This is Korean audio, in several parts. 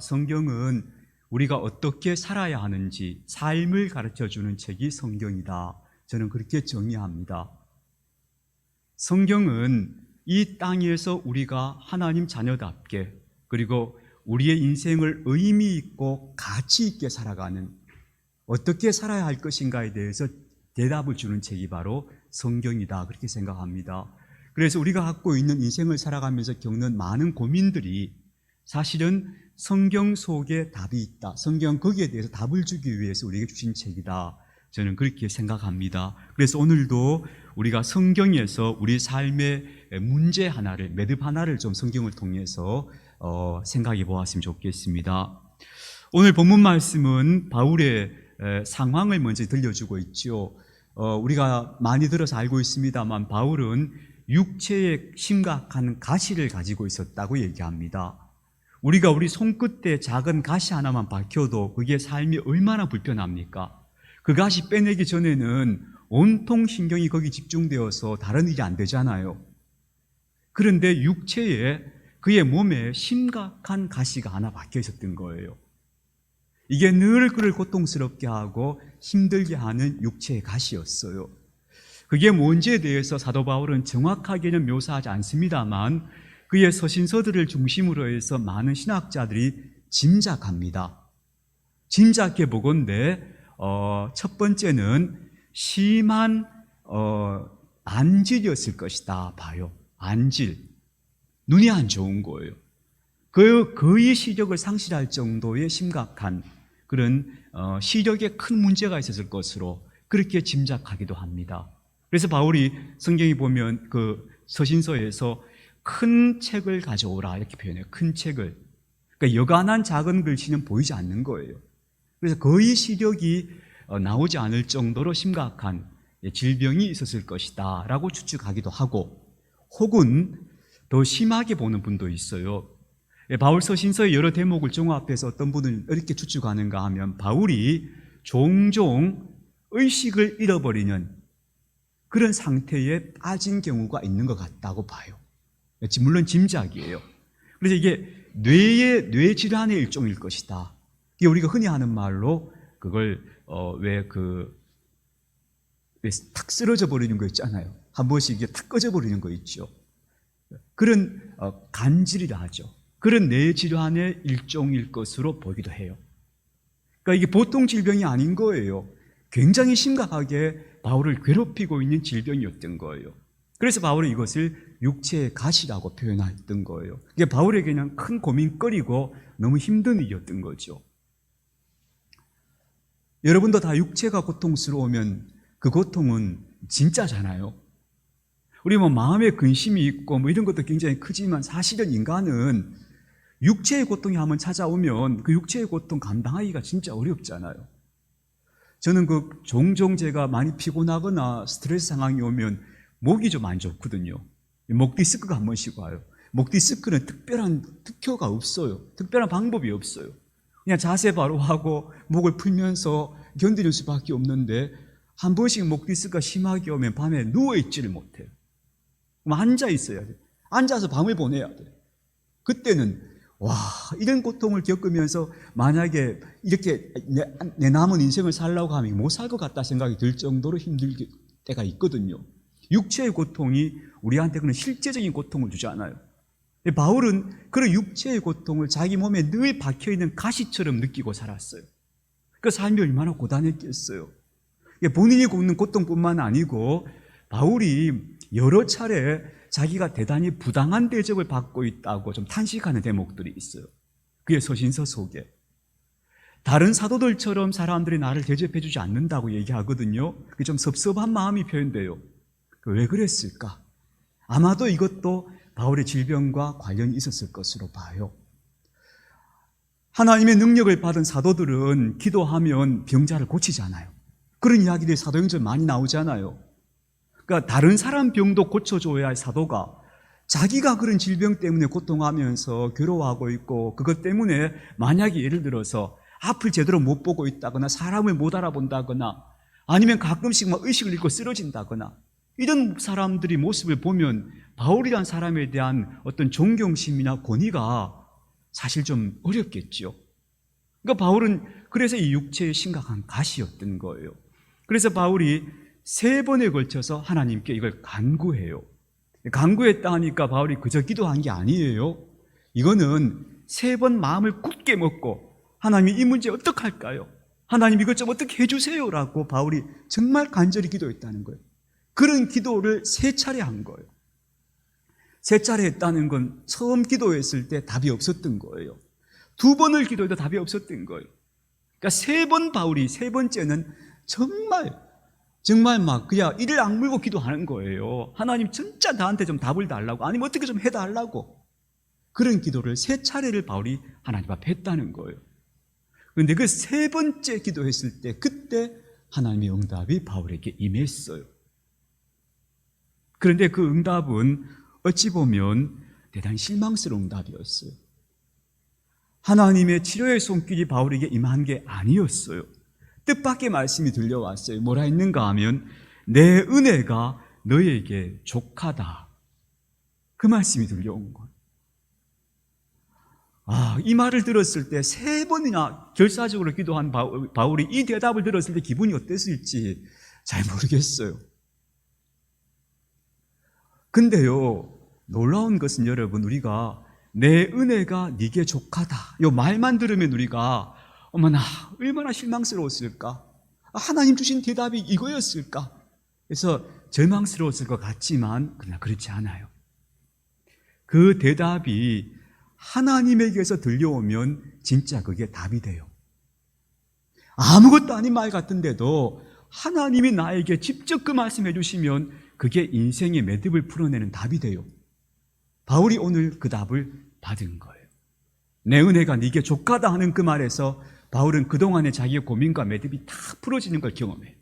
성경은 우리가 어떻게 살아야 하는지 삶을 가르쳐주는 책이 성경이다. 저는 그렇게 정의합니다. 성경은 이 땅에서 우리가 하나님 자녀답게, 그리고 우리의 인생을 의미 있고 가치 있게 살아가는, 어떻게 살아야 할 것인가에 대해서 대답을 주는 책이 바로 성경이다, 그렇게 생각합니다. 그래서 우리가 갖고 있는 인생을 살아가면서 겪는 많은 고민들이 사실은 성경 속에 답이 있다, 성경 거기에 대해서 답을 주기 위해서 우리에게 주신 책이다, 저는 그렇게 생각합니다. 그래서 오늘도 우리가 성경에서 우리 삶의 문제 하나를, 매듭 하나를 좀 성경을 통해서 생각해 보았으면 좋겠습니다. 오늘 본문 말씀은 바울의 상황을 먼저 들려주고 있죠. 우리가 많이 들어서 알고 있습니다만 바울은 육체에 심각한 가시를 가지고 있었다고 얘기합니다. 우리가 우리 손끝에 작은 가시 하나만 박혀도 그게 삶이 얼마나 불편합니까? 그 가시 빼내기 전에는 온통 신경이 거기 집중되어서 다른 일이 안 되잖아요. 그런데 육체에, 그의 몸에 심각한 가시가 하나 박혀 있었던 거예요. 이게 늘 그를 고통스럽게 하고 힘들게 하는 육체의 가시였어요. 그게 뭔지에 대해서 사도 바울은 정확하게는 묘사하지 않습니다만 그의 서신서들을 중심으로 해서 많은 신학자들이 짐작합니다. 짐작해 보건대 첫 번째는 심한 안질이었을 것이다 봐요. 안질, 눈이 안 좋은 거예요. 거의 시력을 상실할 정도의 심각한 그런 시력에 큰 문제가 있었을 것으로 그렇게 짐작하기도 합니다. 그래서 바울이 성경에 보면 그 서신서에서 큰 책을 가져오라 이렇게 표현해요. 큰 책을. 그러니까 여간한 작은 글씨는 보이지 않는 거예요. 그래서 거의 시력이 나오지 않을 정도로 심각한 질병이 있었을 것이다 라고 추측하기도 하고, 혹은 더 심하게 보는 분도 있어요. 바울 서신서의 여러 대목을 종합해서 어떤 분은 이렇게 추측하는가 하면 바울이 종종 의식을 잃어버리는 그런 상태에 빠진 경우가 있는 것 같다고 봐요. 물론 짐작이에요. 그래서 이게 뇌 질환의 일종일 것이다. 이게 우리가 흔히 하는 말로 그걸 왜 탁 쓰러져 버리는 거 있잖아요. 한 번씩 이게 탁 꺼져 버리는 거 있죠. 그런 간질이라 하죠. 그런 뇌 질환의 일종일 것으로 보기도 해요. 그러니까 이게 보통 질병이 아닌 거예요. 굉장히 심각하게 바울을 괴롭히고 있는 질병이었던 거예요. 그래서 바울이 이것을 육체의 가시라고 표현했던 거예요. 이게 바울에게는 큰 고민거리고 너무 힘든 일이었던 거죠. 여러분도 다 육체가 고통스러우면 그 고통은 진짜잖아요. 우리 마음에 근심이 있고 이런 것도 굉장히 크지만 사실은 인간은 육체의 고통이 한번 찾아오면 그 육체의 고통 감당하기가 진짜 어렵잖아요. 저는 종종 제가 많이 피곤하거나 스트레스 상황이 오면 목이 좀 안 좋거든요. 목 디스크가 한 번씩 와요. 목 디스크는 특별한 특효가 없어요. 특별한 방법이 없어요. 그냥 자세 바로 하고 목을 풀면서 견디는 수밖에 없는데 한 번씩 목 디스크가 심하게 오면 밤에 누워있지를 못해요. 그럼 앉아 있어야 돼요. 앉아서 밤을 보내야 돼요. 그때는 이런 고통을 겪으면서 만약에 이렇게 내 남은 인생을 살려고 하면 못 살 것 같다 생각이 들 정도로 힘들 때가 있거든요. 육체의 고통이 우리한테 그런 실제적인 고통을 주지 않아요. 바울은 그런 육체의 고통을 자기 몸에 늘 박혀있는 가시처럼 느끼고 살았어요. 그 삶이 얼마나 고단했겠어요. 본인이 겪는 고통뿐만 아니고 바울이 여러 차례 자기가 대단히 부당한 대접을 받고 있다고 좀 탄식하는 대목들이 있어요. 그의 서신서 속에. 다른 사도들처럼 사람들이 나를 대접해 주지 않는다고 얘기하거든요. 그게 좀 섭섭한 마음이 표현돼요. 왜 그랬을까? 아마도 이것도 바울의 질병과 관련이 있었을 것으로 봐요. 하나님의 능력을 받은 사도들은 기도하면 병자를 고치잖아요. 그런 이야기들이 사도행전에 많이 나오잖아요. 그러니까 다른 사람 병도 고쳐줘야 할 사도가 자기가 그런 질병 때문에 고통하면서 괴로워하고 있고, 그것 때문에 만약에 예를 들어서 앞을 제대로 못 보고 있다거나 사람을 못 알아본다거나 아니면 가끔씩 의식을 잃고 쓰러진다거나 이런 사람들이 모습을 보면 바울이란 사람에 대한 어떤 존경심이나 권위가 사실 좀 어렵겠죠. 그러니까 바울은 그래서 이 육체의 심각한 가시였던 거예요. 그래서 바울이 3번에 걸쳐서 하나님께 이걸 간구해요. 간구했다 하니까 바울이 그저 기도한 게 아니에요. 이거는 3번 마음을 굳게 먹고 하나님 이 문제 어떡할까요? 하나님 이것 좀 어떻게 해주세요라고 바울이 정말 간절히 기도했다는 거예요. 그런 기도를 3차례 한 거예요. 3차례 했다는 건 처음 기도했을 때 답이 없었던 거예요. 2번을 기도해도 답이 없었던 거예요. 그러니까 3번 바울이 3번째는 정말 막 그냥 이를 악물고 기도하는 거예요. 하나님 진짜 나한테 좀 답을 달라고, 아니면 어떻게 좀 해달라고. 그런 기도를 3차례를 바울이 하나님 앞에 했다는 거예요. 그런데 그 3번째 기도했을 때 그때 하나님의 응답이 바울에게 임했어요. 그런데 그 응답은 어찌 보면 대단히 실망스러운 응답이었어요. 하나님의 치료의 손길이 바울에게 임한 게 아니었어요. 뜻밖의 말씀이 들려왔어요. 뭐라 했는가 하면 내 은혜가 너에게 족하다. 그 말씀이 들려온 거예요. 이 말을 들었을 때 3번이나 결사적으로 기도한 바울이 이 대답을 들었을 때 기분이 어땠을지 잘 모르겠어요. 근데요, 놀라운 것은 여러분, 우리가 내 은혜가 네게 족하다 이 말만 들으면 우리가 어머나 얼마나 실망스러웠을까, 하나님 주신 대답이 이거였을까, 그래서 절망스러웠을 것 같지만 그러나 그렇지 않아요. 그 대답이 하나님에게서 들려오면 진짜 그게 답이 돼요. 아무것도 아닌 말 같은데도 하나님이 나에게 직접 그 말씀해 주시면 그게 인생의 매듭을 풀어내는 답이 돼요. 바울이 오늘 그 답을 받은 거예요. 내 은혜가 네게 족하다 하는 그 말에서 바울은 그동안의 자기의 고민과 매듭이 다 풀어지는 걸 경험해요.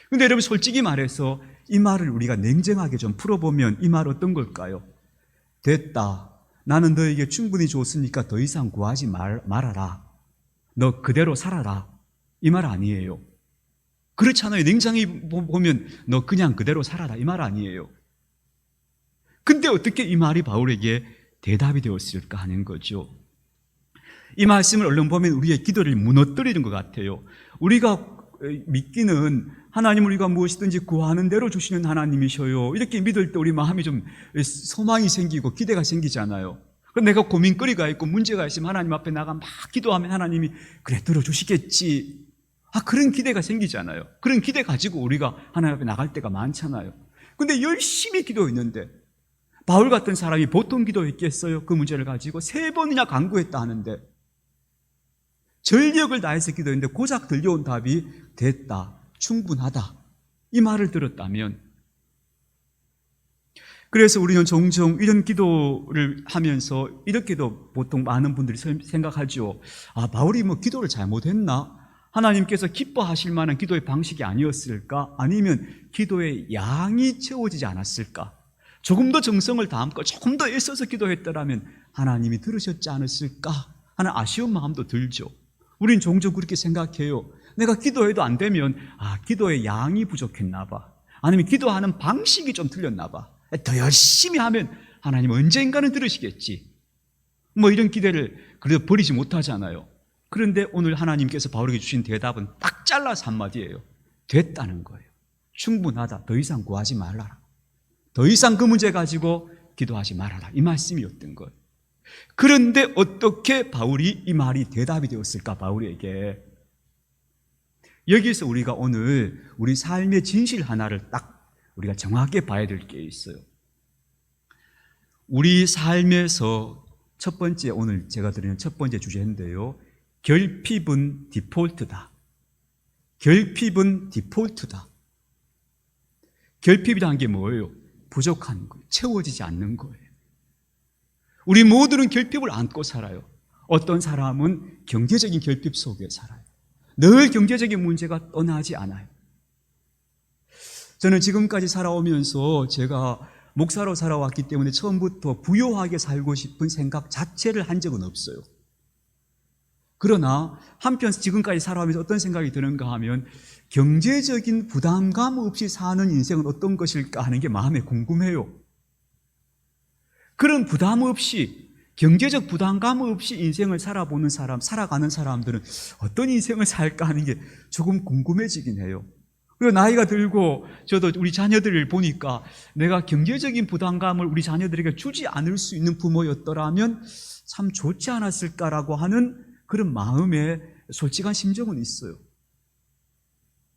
그런데 여러분, 솔직히 말해서 이 말을 우리가 냉정하게 좀 풀어보면 이 말 어떤 걸까요? 됐다, 나는 너에게 충분히 줬으니까 더 이상 구하지 말아라, 너 그대로 살아라, 이 말 아니에요. 그렇잖아요. 냉정히 보면 너 그냥 그대로 살아라, 이 말 아니에요. 근데 어떻게 이 말이 바울에게 대답이 되었을까 하는 거죠. 이 말씀을 얼른 보면 우리의 기도를 무너뜨리는 것 같아요. 우리가 믿기는 하나님, 우리가 무엇이든지 구하는 대로 주시는 하나님이셔요, 이렇게 믿을 때 우리 마음이 좀 소망이 생기고 기대가 생기잖아요. 그럼 내가 고민거리가 있고 문제가 있으면 하나님 앞에 나가 막 기도하면 하나님이 그래 들어주시겠지, 그런 기대가 생기잖아요. 그런 기대 가지고 우리가 하나님 앞에 나갈 때가 많잖아요. 근데 열심히 기도했는데, 바울 같은 사람이 보통 기도했겠어요? 그 문제를 가지고 3번이나 간구했다 하는데, 전력을 다해서 기도했는데 고작 들려온 답이 됐다, 충분하다, 이 말을 들었다면, 그래서 우리는 종종 이런 기도를 하면서 이렇게도 보통 많은 분들이 생각하죠. 바울이 기도를 잘못했나? 하나님께서 기뻐하실 만한 기도의 방식이 아니었을까? 아니면 기도의 양이 채워지지 않았을까? 조금 더 정성을 다함고 조금 더 애써서 기도했더라면 하나님이 들으셨지 않았을까 하는 아쉬운 마음도 들죠. 우린 종종 그렇게 생각해요. 내가 기도해도 안 되면 기도의 양이 부족했나 봐, 아니면 기도하는 방식이 좀 틀렸나 봐, 더 열심히 하면 하나님 언젠가는 들으시겠지, 이런 기대를 그래도 버리지 못하잖아요. 그런데 오늘 하나님께서 바울에게 주신 대답은 딱 잘라서 한마디예요. 됐다는 거예요. 충분하다, 더 이상 구하지 말라라, 더 이상 그 문제 가지고 기도하지 말아라, 이 말씀이었던 거예요. 그런데 어떻게 바울이 이 말이 대답이 되었을까? 바울에게 여기서 우리가 오늘 우리 삶의 진실 하나를 딱 우리가 정확하게 봐야 될 게 있어요. 우리 삶에서 첫 번째, 오늘 제가 드리는 첫 번째 주제인데요, 결핍은 디폴트다. 결핍은 디폴트다. 결핍이라는 게 뭐예요? 부족한 거예요. 채워지지 않는 거예요. 우리 모두는 결핍을 안고 살아요. 어떤 사람은 경제적인 결핍 속에 살아요. 늘 경제적인 문제가 떠나지 않아요. 저는 지금까지 살아오면서 제가 목사로 살아왔기 때문에 처음부터 부유하게 살고 싶은 생각 자체를 한 적은 없어요. 그러나 한편 지금까지 살아오면서 어떤 생각이 드는가 하면 경제적인 부담감 없이 사는 인생은 어떤 것일까 하는 게 마음에 궁금해요. 그런 부담 없이 경제적 부담감 없이 인생을 살아가는 사람들은 어떤 인생을 살까 하는 게 조금 궁금해지긴 해요. 그리고 나이가 들고 저도 우리 자녀들을 보니까 내가 경제적인 부담감을 우리 자녀들에게 주지 않을 수 있는 부모였더라면 참 좋지 않았을까라고 하는 그런 마음에 솔직한 심정은 있어요.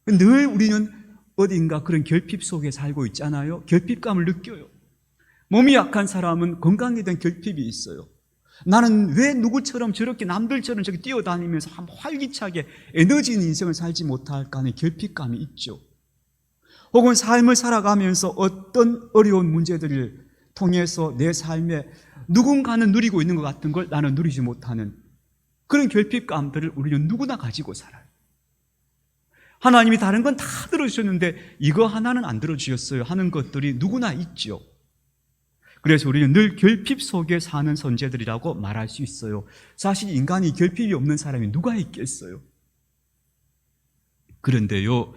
늘 우리는 어딘가 그런 결핍 속에 살고 있잖아요. 결핍감을 느껴요. 몸이 약한 사람은 건강에 대한 결핍이 있어요. 나는 왜 누구처럼 저렇게 남들처럼 저렇게 뛰어다니면서 활기차게 에너지 있는 인생을 살지 못할까 하는 결핍감이 있죠. 혹은 삶을 살아가면서 어떤 어려운 문제들을 통해서 내 삶에 누군가는 누리고 있는 것 같은 걸 나는 누리지 못하는 그런 결핍감들을 우리는 누구나 가지고 살아요. 하나님이 다른 건 다 들어주셨는데 이거 하나는 안 들어주셨어요 하는 것들이 누구나 있죠. 그래서 우리는 늘 결핍 속에 사는 존재들이라고 말할 수 있어요. 사실 인간이 결핍이 없는 사람이 누가 있겠어요? 그런데요,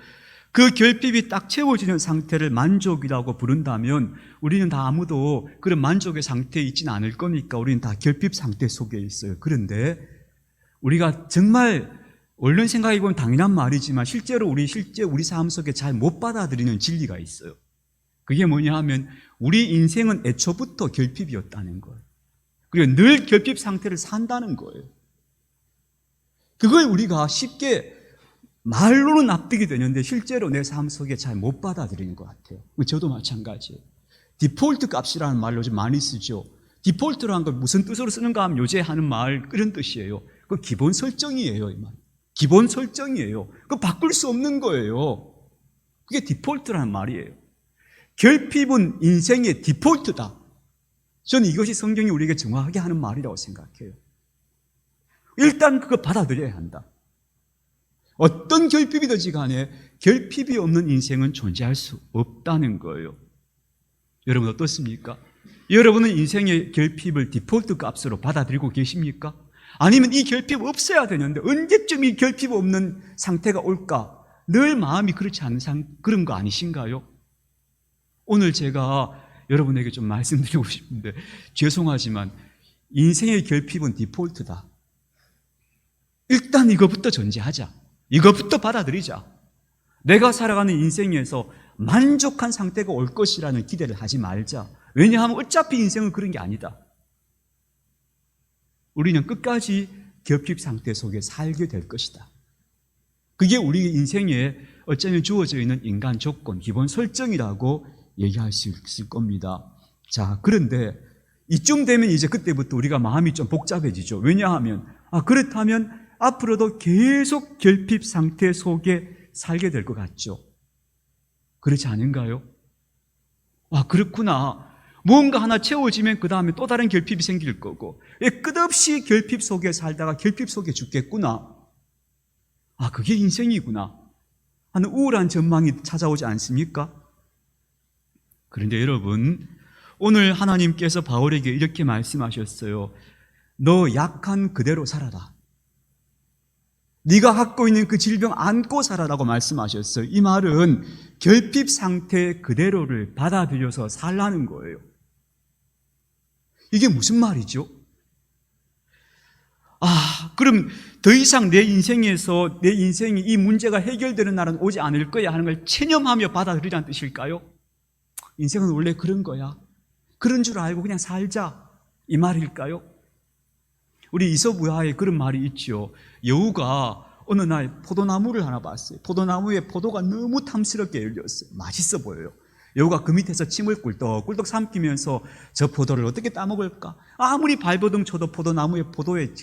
그 결핍이 딱 채워지는 상태를 만족이라고 부른다면 우리는 다 아무도 그런 만족의 상태에 있지는 않을 거니까 우리는 다 결핍 상태 속에 있어요. 그런데 우리가 정말 얼른 생각해보면 당연한 말이지만 실제로 우리 삶 속에 잘 못 받아들이는 진리가 있어요. 그게 뭐냐 하면 우리 인생은 애초부터 결핍이었다는 거예요. 그리고 늘 결핍 상태를 산다는 거예요. 그걸 우리가 쉽게 말로는 납득이 되는데 실제로 내 삶 속에 잘 못 받아들이는 것 같아요. 저도 마찬가지예요. 디폴트 값이라는 말로 좀 많이 쓰죠. 디폴트라는 걸 무슨 뜻으로 쓰는가 하면 요새 하는 말 그런 뜻이에요. 그 기본 설정이에요, 이 말. 기본 설정이에요. 그거 바꿀 수 없는 거예요. 그게 디폴트라는 말이에요. 결핍은 인생의 디폴트다. 저는 이것이 성경이 우리에게 정확하게 하는 말이라고 생각해요. 일단 그거 받아들여야 한다. 어떤 결핍이든지 간에 결핍이 없는 인생은 존재할 수 없다는 거예요. 여러분 어떻습니까? 여러분은 인생의 결핍을 디폴트 값으로 받아들이고 계십니까? 아니면 이 결핍 없어야 되는데 언제쯤 이 결핍 없는 상태가 올까? 늘 마음이 그렇지 않은 그런 거 아니신가요? 오늘 제가 여러분에게 좀 말씀드리고 싶은데 죄송하지만 인생의 결핍은 디폴트다. 일단 이것부터 전제하자. 이것부터 받아들이자. 내가 살아가는 인생에서 만족한 상태가 올 것이라는 기대를 하지 말자. 왜냐하면 어차피 인생은 그런 게 아니다. 우리는 끝까지 결핍 상태 속에 살게 될 것이다. 그게 우리 인생에 어쩌면 주어져 있는 인간 조건, 기본 설정이라고 얘기할 수 있을 겁니다. 자, 그런데 이쯤 되면 이제 그때부터 우리가 마음이 좀 복잡해지죠. 왜냐하면 그렇다면 앞으로도 계속 결핍 상태 속에 살게 될 것 같죠. 그렇지 않은가요? 그렇구나. 뭔가 하나 채워지면 그 다음에 또 다른 결핍이 생길 거고 끝없이 결핍 속에 살다가 결핍 속에 죽겠구나. 그게 인생이구나 하는 우울한 전망이 찾아오지 않습니까? 그런데 여러분, 오늘 하나님께서 바울에게 이렇게 말씀하셨어요. 너 약한 그대로 살아라. 네가 갖고 있는 그 질병 안고 살아라고 말씀하셨어요. 이 말은 결핍 상태 그대로를 받아들여서 살라는 거예요. 이게 무슨 말이죠? 그럼 더 이상 내 인생이 이 문제가 해결되는 날은 오지 않을 거야 하는 걸 체념하며 받아들이라는 뜻일까요? 인생은 원래 그런 거야. 그런 줄 알고 그냥 살자. 이 말일까요? 우리 이솝우화에 그런 말이 있죠. 여우가 어느 날 포도나무를 하나 봤어요. 포도나무에 포도가 너무 탐스럽게 열렸어요. 맛있어 보여요. 여우가 그 밑에서 침을 꿀떡꿀떡 삼키면서 저 포도를 어떻게 따먹을까? 아무리 발버둥 쳐도 포도나무에 포도에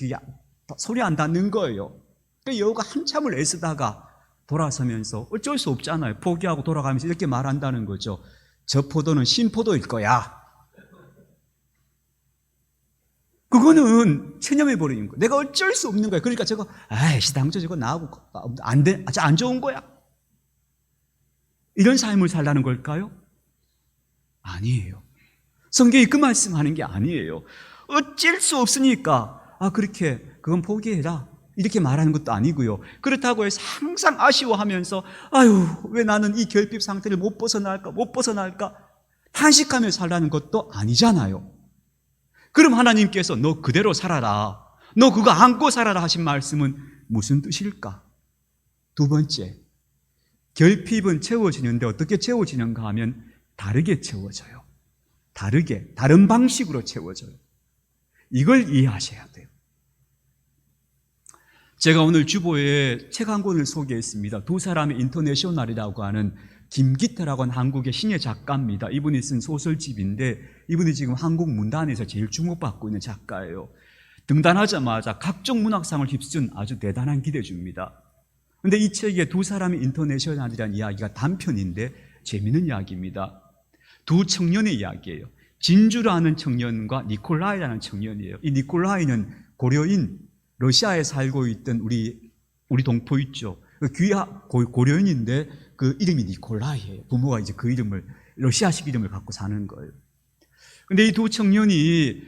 소리 안 닿는 거예요. 그러니까 여우가 한참을 애쓰다가 돌아서면서 어쩔 수 없잖아요. 포기하고 돌아가면서 이렇게 말한다는 거죠. 저 포도는 신포도일 거야. 그거는 체념해버리는 거예요. 내가 어쩔 수 없는 거야. 그러니까 저거 당초 저거 나하고 안 좋은 거야. 이런 삶을 살라는 걸까요? 아니에요. 성경이 그 말씀하는 게 아니에요. 어쩔 수 없으니까 그렇게 그건 포기해라 이렇게 말하는 것도 아니고요. 그렇다고 해서 항상 아쉬워하면서 왜 나는 이 결핍 상태를 못 벗어날까 탄식하며 살라는 것도 아니잖아요. 그럼 하나님께서 너 그대로 살아라, 너 그거 안고 살아라 하신 말씀은 무슨 뜻일까? 두 번째, 결핍은 채워지는데 어떻게 채워지는가 하면 다르게 채워져요. 다른 방식으로 채워져요. 이걸 이해하셔야 돼요. 제가 오늘 주보에 책 한 권을 소개했습니다. 두 사람의 인터내셔널이라고 하는 김기태라고 하는 한국의 신예 작가입니다. 이분이 쓴 소설집인데 이분이 지금 한국 문단에서 제일 주목받고 있는 작가예요. 등단하자마자 각종 문학상을 휩쓴 아주 대단한 기대주입니다. 그런데 이 책에 두 사람의 인터내셔널이라는 이야기가 단편인데 재미있는 이야기입니다. 두 청년의 이야기예요. 진주라는 청년과 니콜라이라는 청년이에요. 이 니콜라이는 고려인, 러시아에 살고 있던 우리 동포 있죠. 고려인인데 그 이름이 니콜라이예요. 부모가 이제 그 이름을, 러시아식 이름을 갖고 사는 거예요. 근데 이 두 청년이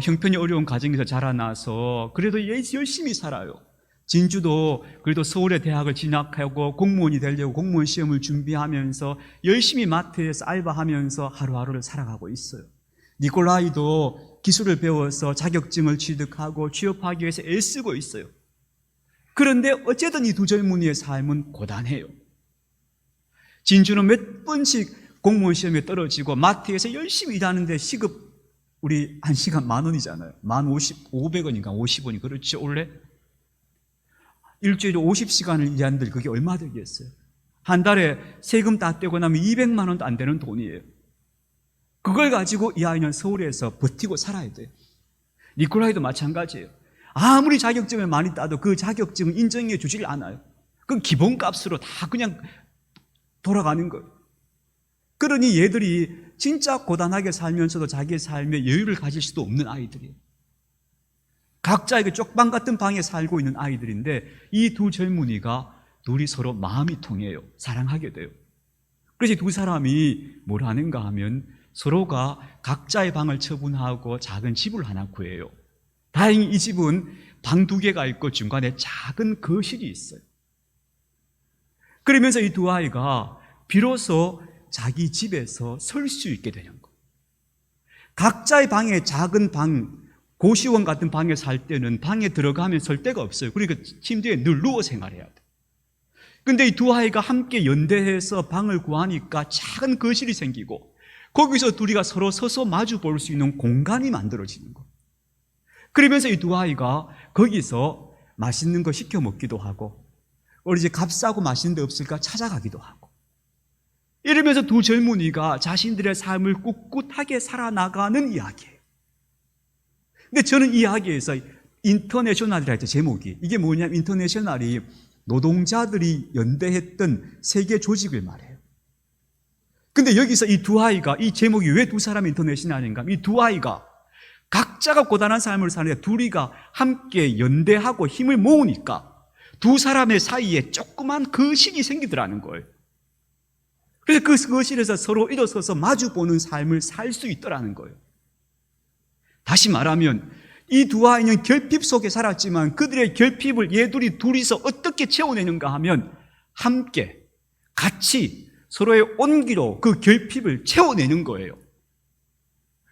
형편이 어려운 가정에서 자라나서 그래도 열심히 살아요. 진주도 그래도 서울의 대학을 진학하고 공무원이 되려고 공무원 시험을 준비하면서 열심히 마트에서 알바하면서 하루하루를 살아가고 있어요. 니콜라이도 기술을 배워서 자격증을 취득하고 취업하기 위해서 애쓰고 있어요. 그런데 어쨌든 이 두 젊은이의 삶은 고단해요. 진주는 몇 번씩 공무원 시험에 떨어지고 마트에서 열심히 일하는데 시급 우리 한 시간 10,000원이잖아요. 500원인가 50원이 그렇죠 원래? 일주일에 50시간을 일하는데 그게 얼마 되겠어요? 한 달에 세금 다 떼고 나면 200만 원도 안 되는 돈이에요. 그걸 가지고 이 아이는 서울에서 버티고 살아야 돼요. 니콜라이도 마찬가지예요. 아무리 자격증을 많이 따도 그 자격증을 인정해 주질 않아요. 그건 기본값으로 다 그냥 돌아가는 거예요. 그러니 얘들이 진짜 고단하게 살면서도 자기의 삶에 여유를 가질 수도 없는 아이들이에요. 각자에게 쪽방 같은 방에 살고 있는 아이들인데 이 두 젊은이가 둘이 서로 마음이 통해요. 사랑하게 돼요. 그래서 두 사람이 뭘 하는가 하면 서로가 각자의 방을 처분하고 작은 집을 하나 구해요. 다행히 이 집은 방 2개가 있고 중간에 작은 거실이 있어요. 그러면서 이 두 아이가 비로소 자기 집에서 설 수 있게 되는 거예요. 각자의 방에 작은 방, 고시원 같은 방에 살 때는 방에 들어가면 설 데가 없어요. 그러니까 침대에 늘 누워 생활해야 돼요. 근데 이 두 아이가 함께 연대해서 방을 구하니까 작은 거실이 생기고 거기서 둘이가 서로 서서 마주 볼 수 있는 공간이 만들어지는 거예요. 그러면서 이 두 아이가 거기서 맛있는 거 시켜 먹기도 하고 우리 이제 값싸고 맛있는 데 없을까 찾아가기도 하고 이러면서 두 젊은이가 자신들의 삶을 꿋꿋하게 살아나가는 이야기예요. 근데 저는 이 이야기에서 인터내셔널이라 했죠, 제목이. 이게 뭐냐면 인터내셔널이 노동자들이 연대했던 세계 조직을 말해요. 근데 여기서 이 두 아이가, 이 제목이 왜 두 사람의 인터내셔널인가? 이 두 아이가 각자가 고단한 삶을 사는데 둘이가 함께 연대하고 힘을 모으니까 두 사람의 사이에 조그만 거실이 생기더라는 거예요. 그래서 그 거실에서 서로 일어서서 마주보는 삶을 살 수 있더라는 거예요. 다시 말하면 이 두 아이는 결핍 속에 살았지만 그들의 결핍을 얘들이 둘이서 어떻게 채워내는가 하면 함께 같이 서로의 온기로 그 결핍을 채워내는 거예요.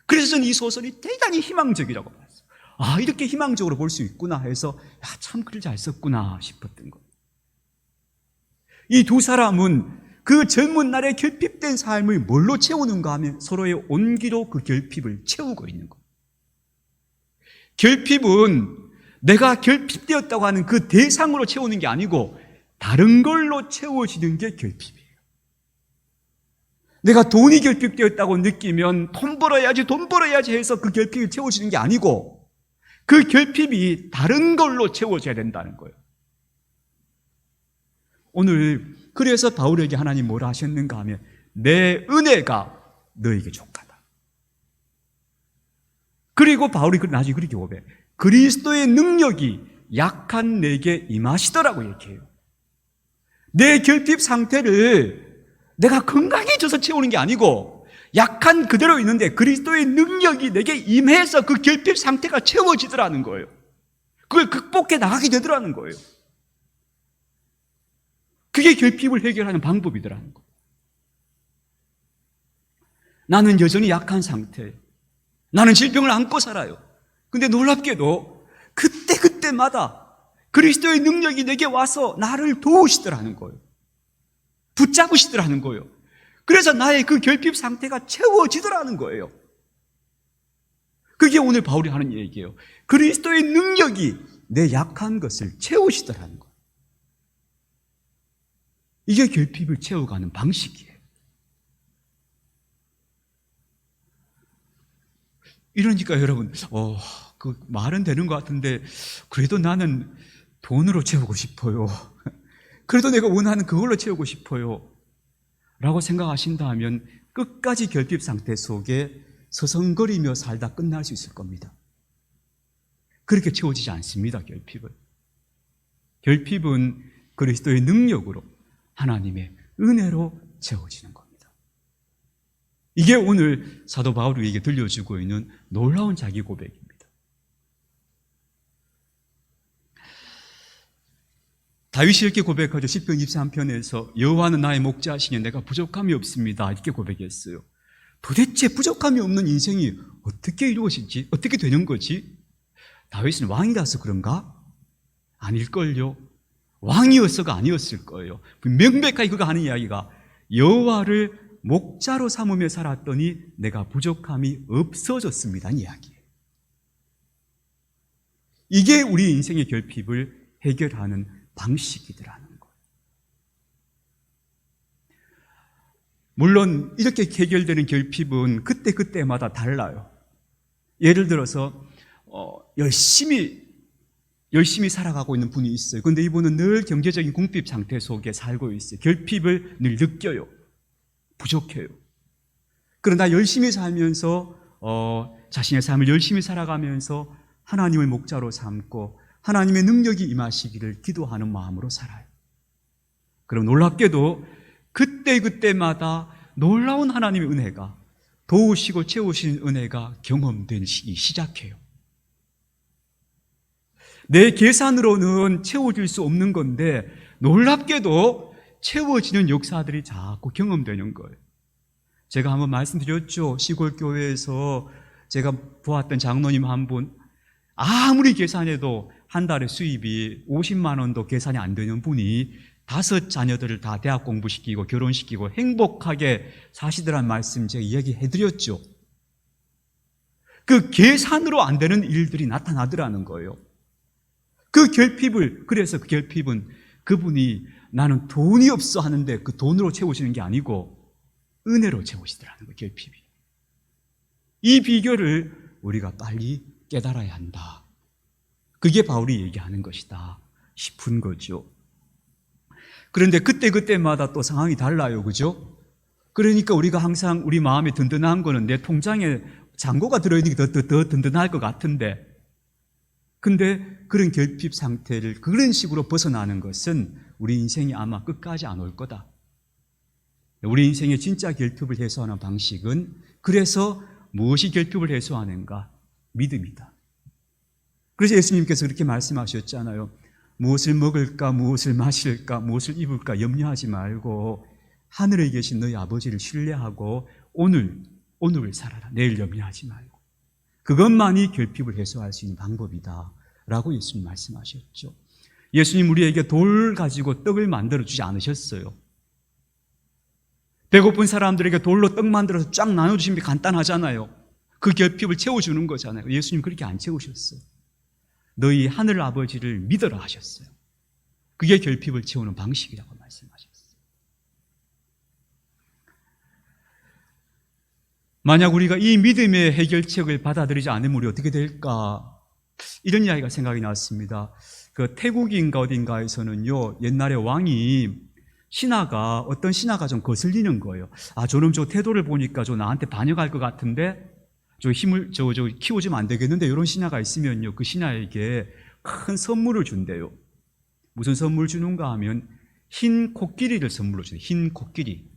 그래서 저는 이 소설이 대단히 희망적이라고 봤어요. 아, 이렇게 희망적으로 볼 수 있구나 해서 참 글을 잘 썼구나 싶었던 거예요. 이 두 사람은 그 젊은 날의 결핍된 삶을 뭘로 채우는가 하면 서로의 온기로 그 결핍을 채우고 있는 거예요. 결핍은 내가 결핍되었다고 하는 그 대상으로 채우는 게 아니고 다른 걸로 채워지는 게 결핍이에요. 내가 돈이 결핍되었다고 느끼면 돈 벌어야지 해서 그 결핍이 채워지는 게 아니고 그 결핍이 다른 걸로 채워져야 된다는 거예요. 오늘 그래서 바울에게 하나님 뭐라 하셨는가 하면 내 은혜가 너에게 족하다. 그리고 바울이 나중에 그렇게 고백해. 그리스도의 능력이 약한 내게 임하시더라고 얘기해요. 내 결핍 상태를 내가 건강해져서 채우는 게 아니고 약한 그대로 있는데 그리스도의 능력이 내게 임해서 그 결핍 상태가 채워지더라는 거예요. 그걸 극복해 나가게 되더라는 거예요. 그게 결핍을 해결하는 방법이더라는 거예요. 나는 여전히 약한 상태. 나는 질병을 안고 살아요. 근데 놀랍게도 그때마다 그리스도의 능력이 내게 와서 나를 도우시더라는 거예요. 붙잡으시더라는 거예요. 그래서 나의 그 결핍 상태가 채워지더라는 거예요. 그게 오늘 바울이 하는 얘기예요. 그리스도의 능력이 내 약한 것을 채우시더라는 거예요. 이게 결핍을 채워가는 방식이에요. 이러니까 여러분, 그 말은 되는 것 같은데 그래도 나는 돈으로 채우고 싶어요. 그래도 내가 원하는 그걸로 채우고 싶어요. 라고 생각하신다면 끝까지 결핍 상태 속에 서성거리며 살다 끝날 수 있을 겁니다. 그렇게 채워지지 않습니다, 결핍은. 결핍은 그리스도의 능력으로, 하나님의 은혜로 채워지는 겁니다. 이게 오늘 사도 바울이 우리에게 들려주고 있는 놀라운 자기 고백입니다. 다윗이 이렇게 고백하죠. 시편 23편에서 여호와는 나의 목자시니 내가 부족함이 없습니다. 이렇게 고백했어요. 도대체 부족함이 없는 인생이 어떻게 이루어지지? 어떻게 되는 거지? 다윗은 왕이라서 그런가? 아닐걸요. 왕이었어가 아니었을 거예요. 명백하게 그가 하는 이야기가 여호와를 목자로 삼으며 살았더니 내가 부족함이 없어졌습니다. 이 이야기예요. 이게 우리 인생의 결핍을 해결하는 방식이더라는 거예요. 물론 이렇게 해결되는 결핍은 그때마다 달라요. 예를 들어서 열심히 살아가고 있는 분이 있어요. 그런데 이분은 늘 경제적인 궁핍 상태 속에 살고 있어요. 결핍을 늘 느껴요. 부족해요. 그러나 열심히 살면서 자신의 삶을 열심히 살아가면서 하나님을 목자로 삼고 하나님의 능력이 임하시기를 기도하는 마음으로 살아요. 그럼 놀랍게도 그때마다 놀라운 하나님의 은혜가, 도우시고 채우시는 은혜가 경험되기 시작해요. 내 계산으로는 채워질 수 없는 건데 놀랍게도 채워지는 역사들이 자꾸 경험되는 거예요. 제가 한번 말씀드렸죠. 시골 교회에서 제가 보았던 장로님 한 분, 아무리 계산해도 한 달에 수입이 50만 원도 계산이 안 되는 분이 5 자녀들을 다 대학 공부시키고 결혼시키고 행복하게 사시더란 말씀 제가 이야기해드렸죠. 그 계산으로 안 되는 일들이 나타나더라는 거예요. 그래서 그 결핍은 그분이 나는 돈이 없어 하는데 그 돈으로 채우시는 게 아니고 은혜로 채우시더라는 거예요, 결핍이. 이 비결을 우리가 빨리 깨달아야 한다. 그게 바울이 얘기하는 것이다 싶은 거죠. 그런데 그때마다 또 상황이 달라요, 그죠? 그러니까 우리가 항상 우리 마음에 든든한 거는 내 통장에 잔고가 들어있는 게 더 든든할 것 같은데, 근데 그런 결핍 상태를 그런 식으로 벗어나는 것은 우리 인생이 아마 끝까지 안 올 거다. 우리 인생의 진짜 결핍을 해소하는 방식은, 그래서 무엇이 결핍을 해소하는가? 믿음이다. 그래서 예수님께서 그렇게 말씀하셨잖아요. 무엇을 먹을까, 무엇을 마실까, 무엇을 입을까 염려하지 말고 하늘에 계신 너희 아버지를 신뢰하고 오늘을 살아라. 내일 염려하지 말고. 그것만이 결핍을 해소할 수 있는 방법이다 라고 예수님 말씀하셨죠. 예수님 우리에게 돌 가지고 떡을 만들어주지 않으셨어요. 배고픈 사람들에게 돌로 떡 만들어서 쫙 나눠주시면 간단하잖아요. 그 결핍을 채워주는 거잖아요. 예수님 그렇게 안 채우셨어요. 너희 하늘 아버지를 믿어라 하셨어요. 그게 결핍을 채우는 방식이라고 말씀하셨어요. 만약 우리가 이 믿음의 해결책을 받아들이지 않으면 우리 어떻게 될까? 이런 이야기가 생각이 났습니다. 그 태국인가 어딘가에서는요, 옛날에 왕이 어떤 신하가 좀 거슬리는 거예요. 저놈 저 태도를 보니까 저 나한테 반역할 것 같은데 저 키워주면 안 되겠는데, 이런 신하가 있으면요, 그 신하에게 큰 선물을 준대요. 무슨 선물 주는가 하면 흰 코끼리를 선물로 주대요. 흰 코끼리.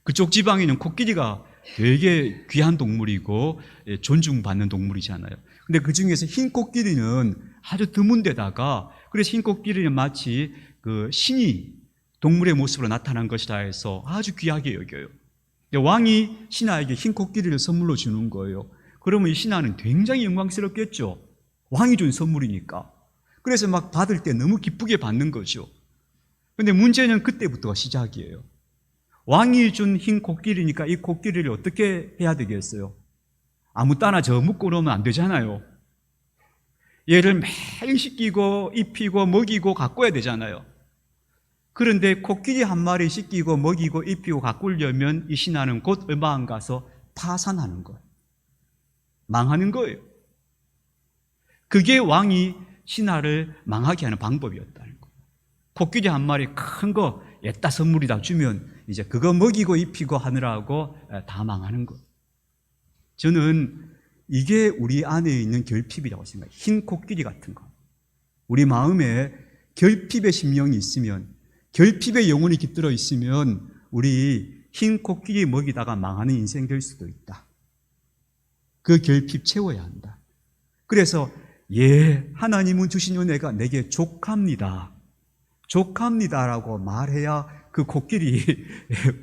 그쪽 지방에는 코끼리가 되게 귀한 동물이고 존중받는 동물이잖아요. 근데 그 중에서 흰 코끼리는 아주 드문 데다가, 그래서 흰 코끼리는 마치 그 신이 동물의 모습으로 나타난 것이라 해서 아주 귀하게 여겨요. 왕이 신하에게 흰 코끼리를 선물로 주는 거예요. 그러면 이 신하는 굉장히 영광스럽겠죠. 왕이 준 선물이니까. 그래서 막 받을 때 너무 기쁘게 받는 거죠. 근데 문제는 그때부터가 시작이에요. 왕이 준 흰 코끼리니까 이 코끼리를 어떻게 해야 되겠어요? 아무 따나 저 묶고 놓으면 안 되잖아요. 얘를 매일 씻기고 입히고 먹이고 가꿔야 되잖아요. 그런데 코끼리 한 마리 씻기고 먹이고 입히고 가꾸려면 이 신하는 곧 얼마 안 가서 파산하는 거예요. 망하는 거예요. 그게 왕이 신하를 망하게 하는 방법이었다는 거예요. 코끼리 한 마리 큰 거 옛다 선물이다 주면 이제 그거 먹이고 입히고 하느라고 다 망하는 거예요. 저는 이게 우리 안에 있는 결핍이라고 생각해요. 흰 코끼리 같은 거. 우리 마음에 결핍의 심령이 있으면, 결핍의 영혼이 깃들어 있으면 우리 흰 코끼리 먹이다가 망하는 인생 될 수도 있다. 그 결핍 채워야 한다. 그래서 하나님은 주신 은혜가 내게 족합니다. 족합니다라고 말해야 그 코끼리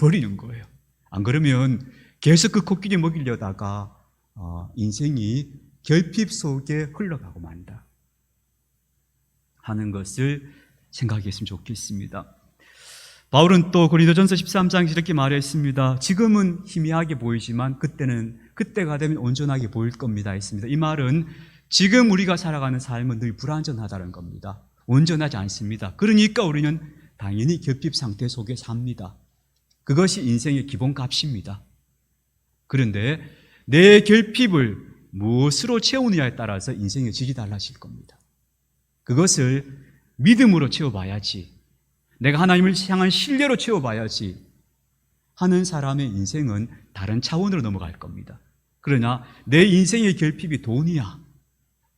버리는 거예요. 안 그러면 계속 그 코끼리 먹이려다가 인생이 결핍 속에 흘러가고 만다 하는 것을 생각했으면 좋겠습니다. 바울은 또 고린도전서 13장에서 이렇게 말했습니다. 지금은 희미하게 보이지만 그때가 되면 온전하게 보일 겁니다 했습니다. 이 말은 지금 우리가 살아가는 삶은 늘 불완전하다는 겁니다. 온전하지 않습니다. 그러니까 우리는 당연히 결핍 상태 속에 삽니다. 그것이 인생의 기본값입니다. 그런데 내 결핍을 무엇으로 채우느냐에 따라서 인생의 질이 달라질 겁니다. 그것을 믿음으로 채워봐야지, 내가 하나님을 향한 신뢰로 채워봐야지 하는 사람의 인생은 다른 차원으로 넘어갈 겁니다. 그러나 내 인생의 결핍이 돈이야,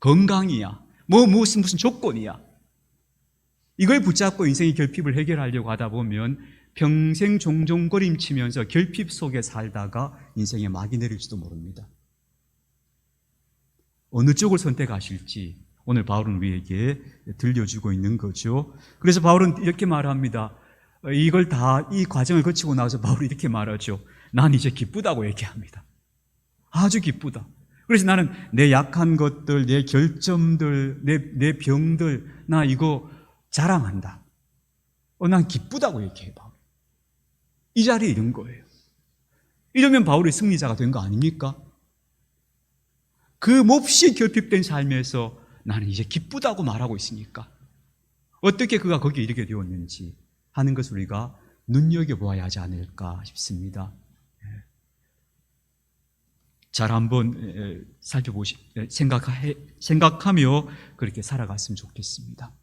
건강이야, 무슨 조건이야, 이걸 붙잡고 인생의 결핍을 해결하려고 하다 보면 평생 종종거림치면서 결핍 속에 살다가 인생에 막이 내릴지도 모릅니다. 어느 쪽을 선택하실지 오늘 바울은 우리에게 들려주고 있는 거죠. 그래서 바울은 이렇게 말합니다. 이 과정을 거치고 나서 바울이 이렇게 말하죠. 난 이제 기쁘다고 얘기합니다. 아주 기쁘다. 그래서 나는 내 약한 것들, 내 결점들, 내 병들, 나 이거 자랑한다. 난 기쁘다고 얘기해, 바울. 이 자리에 이런 거예요. 이러면 바울이 승리자가 된 거 아닙니까? 그 몹시 결핍된 삶에서 나는 이제 기쁘다고 말하고 있으니까 어떻게 그가 거기에 이르게 되었는지 하는 것을 우리가 눈여겨보아야 하지 않을까 싶습니다. 잘 한번 생각하며 그렇게 살아갔으면 좋겠습니다.